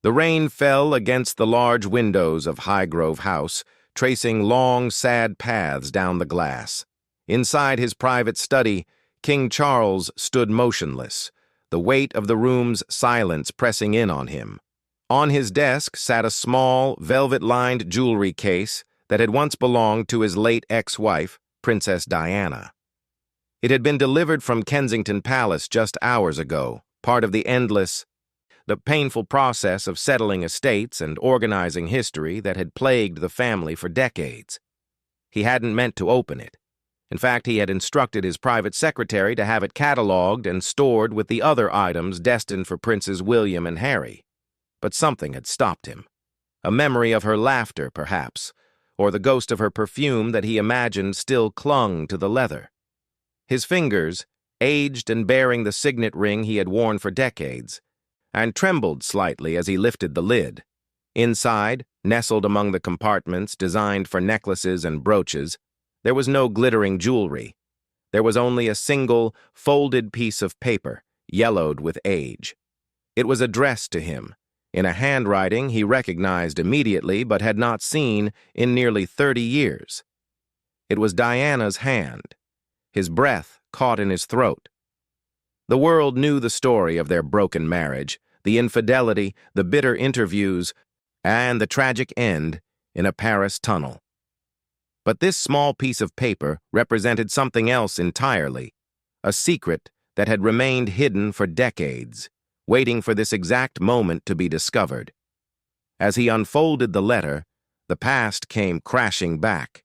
The rain fell against the large windows of Highgrove House, tracing long, sad paths down the glass. Inside his private study, King Charles stood motionless, the weight of the room's silence pressing in on him. On his desk sat a small, velvet-lined jewelry case that had once belonged to his late ex-wife, Princess Diana. It had been delivered from Kensington Palace just hours ago, part of the painful process of settling estates and organizing history that had plagued the family for decades. He hadn't meant to open it. In fact, he had instructed his private secretary to have it catalogued and stored with the other items destined for Princes William and Harry. But something had stopped him. A memory of her laughter, perhaps, or the ghost of her perfume that he imagined still clung to the leather. His fingers, aged and bearing the signet ring he had worn for decades, and trembled slightly as he lifted the lid. Inside, nestled among the compartments designed for necklaces and brooches, there was no glittering jewelry. There was only a single, folded piece of paper, yellowed with age. It was addressed to him, in a handwriting he recognized immediately but had not seen in nearly 30 years. It was Diana's hand. His breath caught in his throat. The world knew the story of their broken marriage, the infidelity, the bitter interviews, and the tragic end in a Paris tunnel. But this small piece of paper represented something else entirely, a secret that had remained hidden for decades, waiting for this exact moment to be discovered. As he unfolded the letter, the past came crashing back.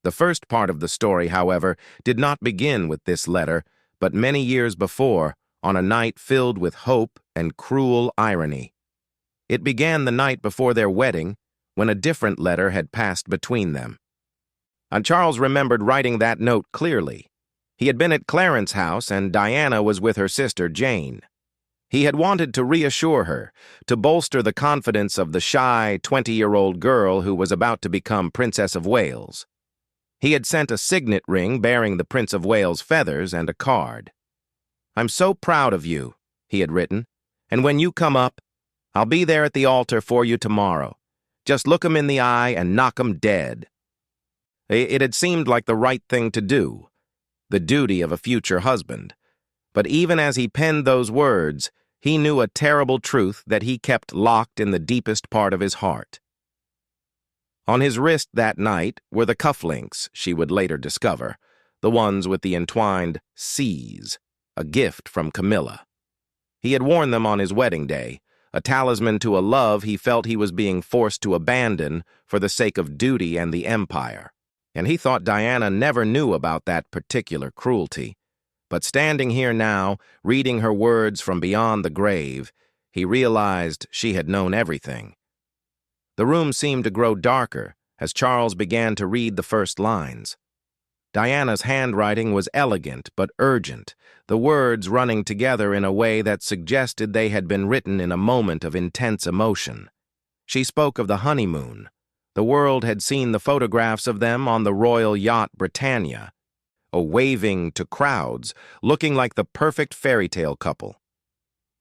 The first part of the story, however, did not begin with this letter, but many years before, on a night filled with hope and cruel irony. It began the night before their wedding, when a different letter had passed between them. And Charles remembered writing that note clearly. He had been at Clarence's house, and Diana was with her sister Jane. He had wanted to reassure her, to bolster the confidence of the shy 20-year-old girl who was about to become Princess of Wales. He had sent a signet ring bearing the Prince of Wales' feathers and a card. "I'm so proud of you," he had written, "and when you come up, I'll be there at the altar for you tomorrow. Just look 'em in the eye and knock 'em dead." It had seemed like the right thing to do, the duty of a future husband. But even as he penned those words, he knew a terrible truth that he kept locked in the deepest part of his heart. On his wrist that night were the cufflinks she would later discover, the ones with the entwined C's, a gift from Camilla. He had worn them on his wedding day, a talisman to a love he felt he was being forced to abandon for the sake of duty and the empire. And he thought Diana never knew about that particular cruelty. But standing here now, reading her words from beyond the grave, he realized she had known everything. The room seemed to grow darker as Charles began to read the first lines. Diana's handwriting was elegant but urgent, the words running together in a way that suggested they had been written in a moment of intense emotion. She spoke of the honeymoon. The world had seen the photographs of them on the royal yacht Britannia, waving to crowds, looking like the perfect fairy tale couple.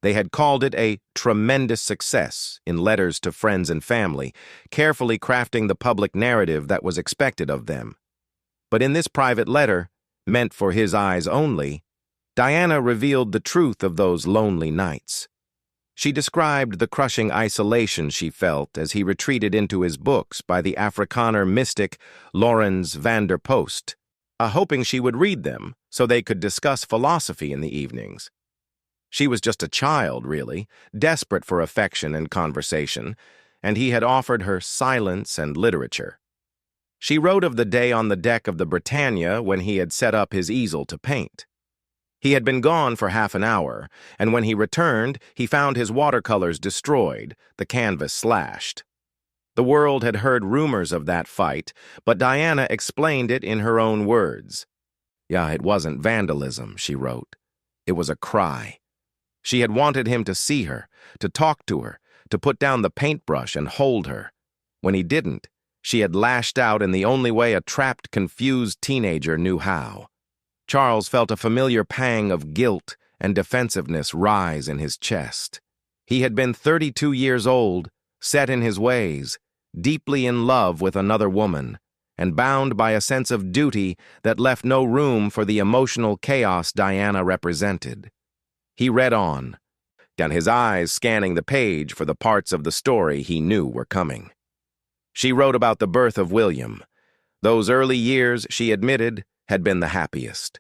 They had called it a tremendous success in letters to friends and family, carefully crafting the public narrative that was expected of them. But in this private letter, meant for his eyes only, Diana revealed the truth of those lonely nights. She described the crushing isolation she felt as he retreated into his books by the Afrikaner mystic Laurens van der Post, hoping she would read them so they could discuss philosophy in the evenings. She was just a child, really, desperate for affection and conversation, and he had offered her silence and literature. She wrote of the day on the deck of the Britannia when he had set up his easel to paint. He had been gone for half an hour, and when he returned, he found his watercolors destroyed, the canvas slashed. The world had heard rumors of that fight, but Diana explained it in her own words. "Yeah, it wasn't vandalism," she wrote. "It was a cry." She had wanted him to see her, to talk to her, to put down the paintbrush and hold her. When he didn't, she had lashed out in the only way a trapped, confused teenager knew how. Charles felt a familiar pang of guilt and defensiveness rise in his chest. He had been 32 years old, set in his ways, deeply in love with another woman, and bound by a sense of duty that left no room for the emotional chaos Diana represented. He read on, and his eyes scanning the page for the parts of the story he knew were coming. She wrote about the birth of William. Those early years, she admitted, had been the happiest.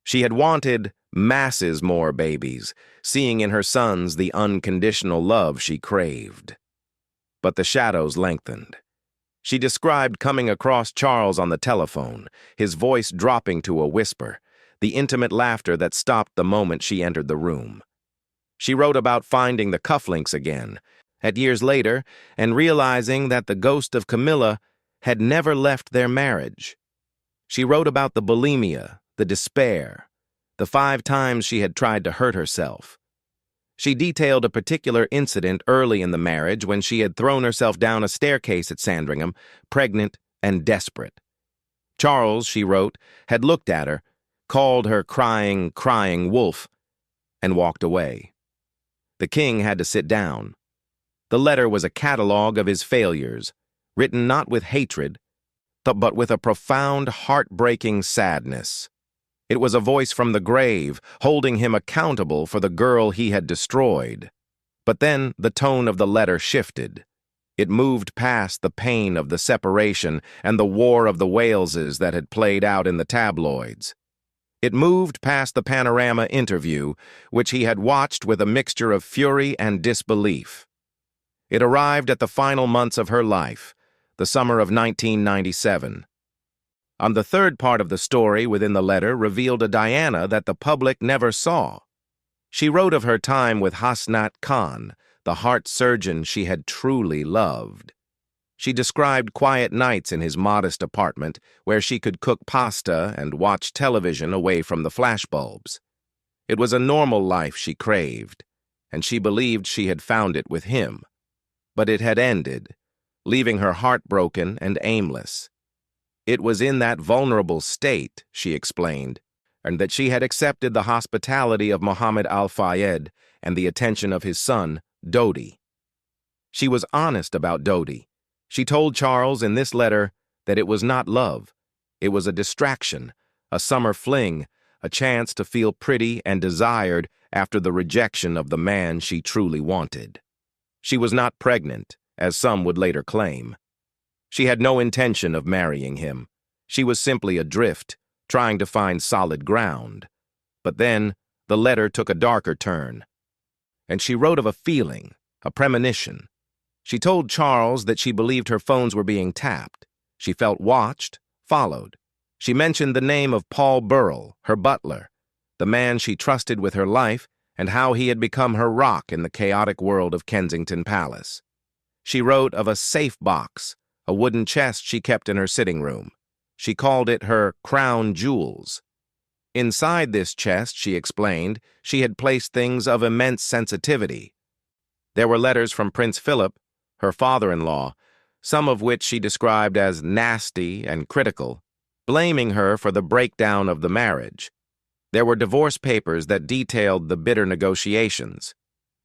She had wanted masses more babies, seeing in her sons the unconditional love she craved. But the shadows lengthened. She described coming across Charles on the telephone, his voice dropping to a whisper, the intimate laughter that stopped the moment she entered the room. She wrote about finding the cufflinks again, at years later, and realizing that the ghost of Camilla had never left their marriage. She wrote about the bulimia, the despair, the 5 times she had tried to hurt herself. She detailed a particular incident early in the marriage when she had thrown herself down a staircase at Sandringham, pregnant and desperate. Charles, she wrote, had looked at her, called her crying wolf, and walked away. The king had to sit down. The letter was a catalogue of his failures, written not with hatred, but with a profound, heartbreaking sadness. It was a voice from the grave, holding him accountable for the girl he had destroyed. But then the tone of the letter shifted. It moved past the pain of the separation and the war of the Waleses that had played out in the tabloids. It moved past the Panorama interview, which he had watched with a mixture of fury and disbelief. It arrived at the final months of her life, the summer of 1997. On the third part of the story within the letter revealed a Diana that the public never saw. She wrote of her time with Hasnat Khan, the heart surgeon she had truly loved. She described quiet nights in his modest apartment where she could cook pasta and watch television away from the flashbulbs. It was a normal life she craved, and she believed she had found it with him. But it had ended, leaving her heartbroken and aimless. It was in that vulnerable state, she explained, and that she had accepted the hospitality of Mohammed al-Fayed and the attention of his son, Dodi. She was honest about Dodi. She told Charles in this letter that it was not love. It was a distraction, a summer fling, a chance to feel pretty and desired after the rejection of the man she truly wanted. She was not pregnant, as some would later claim. She had no intention of marrying him. She was simply adrift, trying to find solid ground. But then, the letter took a darker turn. And she wrote of a feeling, a premonition. She told Charles that she believed her phones were being tapped. She felt watched, followed. She mentioned the name of Paul Burrell, her butler, the man she trusted with her life, and how he had become her rock in the chaotic world of Kensington Palace. She wrote of a safe box, a wooden chest she kept in her sitting room. She called it her crown jewels. Inside this chest, she explained, she had placed things of immense sensitivity. There were letters from Prince Philip, her father-in-law, some of which she described as nasty and critical, blaming her for the breakdown of the marriage. There were divorce papers that detailed the bitter negotiations.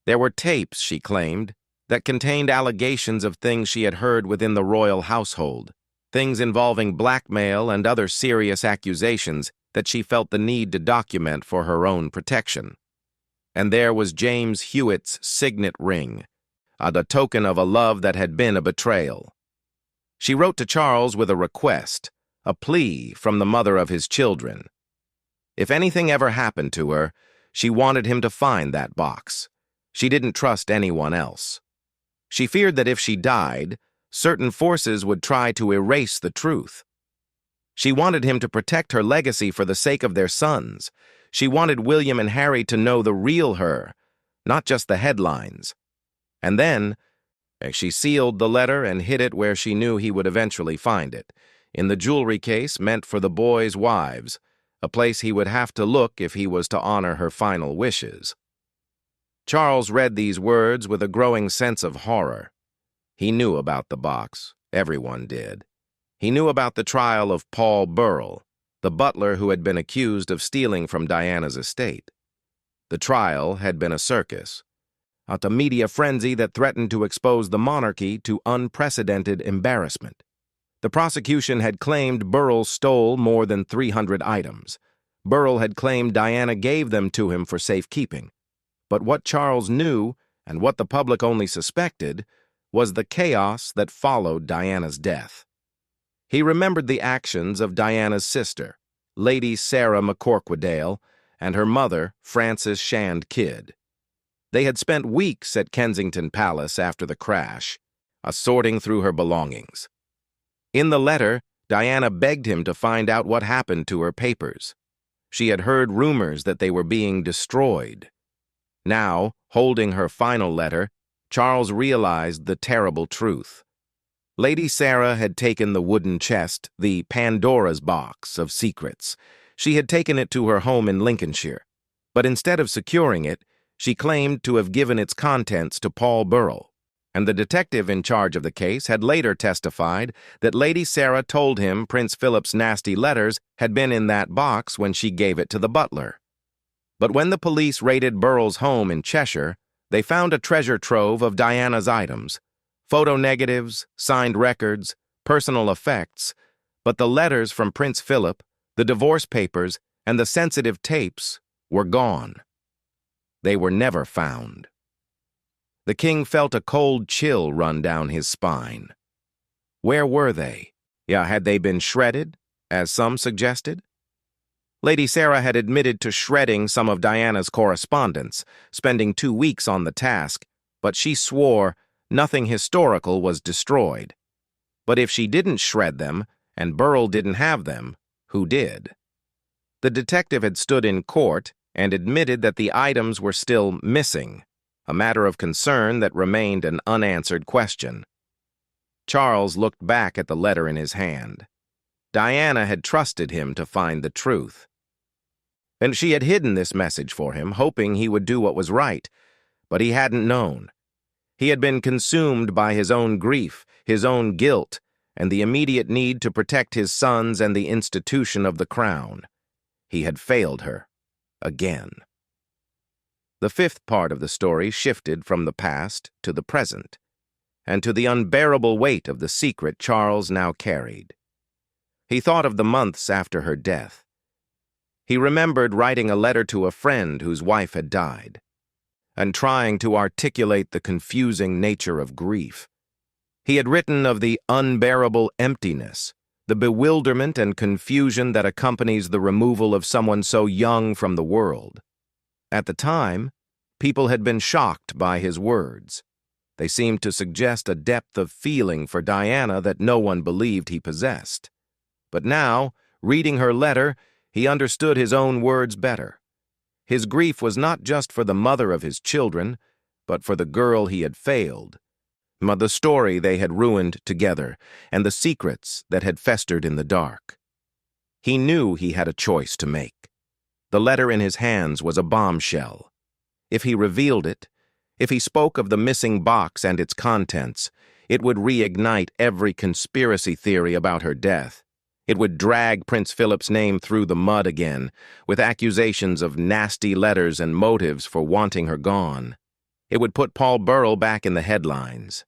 There were tapes, she claimed, that contained allegations of things she had heard within the royal household, things involving blackmail and other serious accusations that she felt the need to document for her own protection. And there was James Hewitt's signet ring, the token of a love that had been a betrayal. She wrote to Charles with a request, a plea from the mother of his children. If anything ever happened to her, she wanted him to find that box. She didn't trust anyone else. She feared that if she died, certain forces would try to erase the truth. She wanted him to protect her legacy for the sake of their sons. She wanted William and Harry to know the real her, not just the headlines. And then, she sealed the letter and hid it where she knew he would eventually find it, in the jewelry case meant for the boys' wives, a place he would have to look if he was to honor her final wishes. Charles read these words with a growing sense of horror. He knew about the box. Everyone did. He knew about the trial of Paul Burrell, the butler who had been accused of stealing from Diana's estate. The trial had been a circus, a media frenzy that threatened to expose the monarchy to unprecedented embarrassment. The prosecution had claimed Burrell stole more than 300 items. Burrell had claimed Diana gave them to him for safekeeping. But what Charles knew, and what the public only suspected, was the chaos that followed Diana's death. He remembered the actions of Diana's sister, Lady Sarah McCorquodale, and her mother, Frances Shand Kidd. They had spent weeks at Kensington Palace after the crash, sorting through her belongings. In the letter, Diana begged him to find out what happened to her papers. She had heard rumors that they were being destroyed. Now, holding her final letter, Charles realized the terrible truth. Lady Sarah had taken the wooden chest, the Pandora's box of secrets. She had taken it to her home in Lincolnshire, but instead of securing it, she claimed to have given its contents to Paul Burrell, and the detective in charge of the case had later testified that Lady Sarah told him Prince Philip's nasty letters had been in that box when she gave it to the butler. But when the police raided Burrell's home in Cheshire, they found a treasure trove of Diana's items, photo negatives, signed records, personal effects, but the letters from Prince Philip, the divorce papers, and the sensitive tapes were gone. They were never found. The king felt a cold chill run down his spine. Where were they? Had they been shredded, as some suggested? Lady Sarah had admitted to shredding some of Diana's correspondence, spending 2 weeks on the task, but she swore nothing historical was destroyed. But if she didn't shred them, and Burrell didn't have them, who did? The detective had stood in court and admitted that the items were still missing, a matter of concern that remained an unanswered question. Charles looked back at the letter in his hand. Diana had trusted him to find the truth. And she had hidden this message for him, hoping he would do what was right, but he hadn't known. He had been consumed by his own grief, his own guilt, and the immediate need to protect his sons and the institution of the crown. He had failed her, again. The fifth part of the story shifted from the past to the present, and to the unbearable weight of the secret Charles now carried. He thought of the months after her death. He remembered writing a letter to a friend whose wife had died, and trying to articulate the confusing nature of grief. He had written of the unbearable emptiness, the bewilderment and confusion that accompanies the removal of someone so young from the world. At the time, people had been shocked by his words. They seemed to suggest a depth of feeling for Diana that no one believed he possessed. But now, reading her letter, he understood his own words better. His grief was not just for the mother of his children, but for the girl he had failed, the story they had ruined together, and the secrets that had festered in the dark. He knew he had a choice to make. The letter in his hands was a bombshell. If he revealed it, if he spoke of the missing box and its contents, it would reignite every conspiracy theory about her death. It would drag Prince Philip's name through the mud again, with accusations of nasty letters and motives for wanting her gone. It would put Paul Burrell back in the headlines.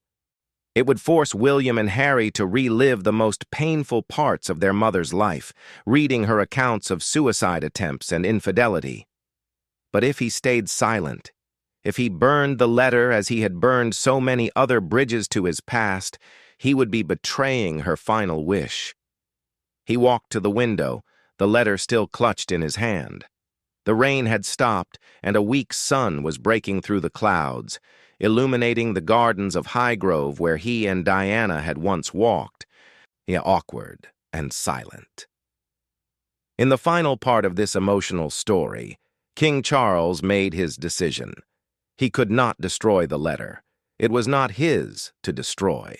It would force William and Harry to relive the most painful parts of their mother's life, reading her accounts of suicide attempts and infidelity. But if he stayed silent, if he burned the letter as he had burned so many other bridges to his past, he would be betraying her final wish. He walked to the window, the letter still clutched in his hand. The rain had stopped, and a weak sun was breaking through the clouds, illuminating the gardens of Highgrove where he and Diana had once walked, awkward and silent. In the final part of this emotional story, King Charles made his decision. He could not destroy the letter. It was not his to destroy.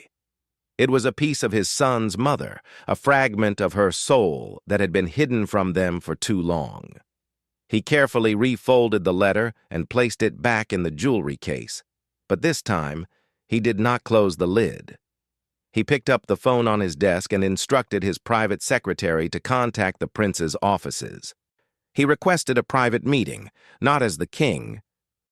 It was a piece of his son's mother, a fragment of her soul that had been hidden from them for too long. He carefully refolded the letter and placed it back in the jewelry case, but this time he did not close the lid. He picked up the phone on his desk and instructed his private secretary to contact the prince's offices. He requested a private meeting, not as the king,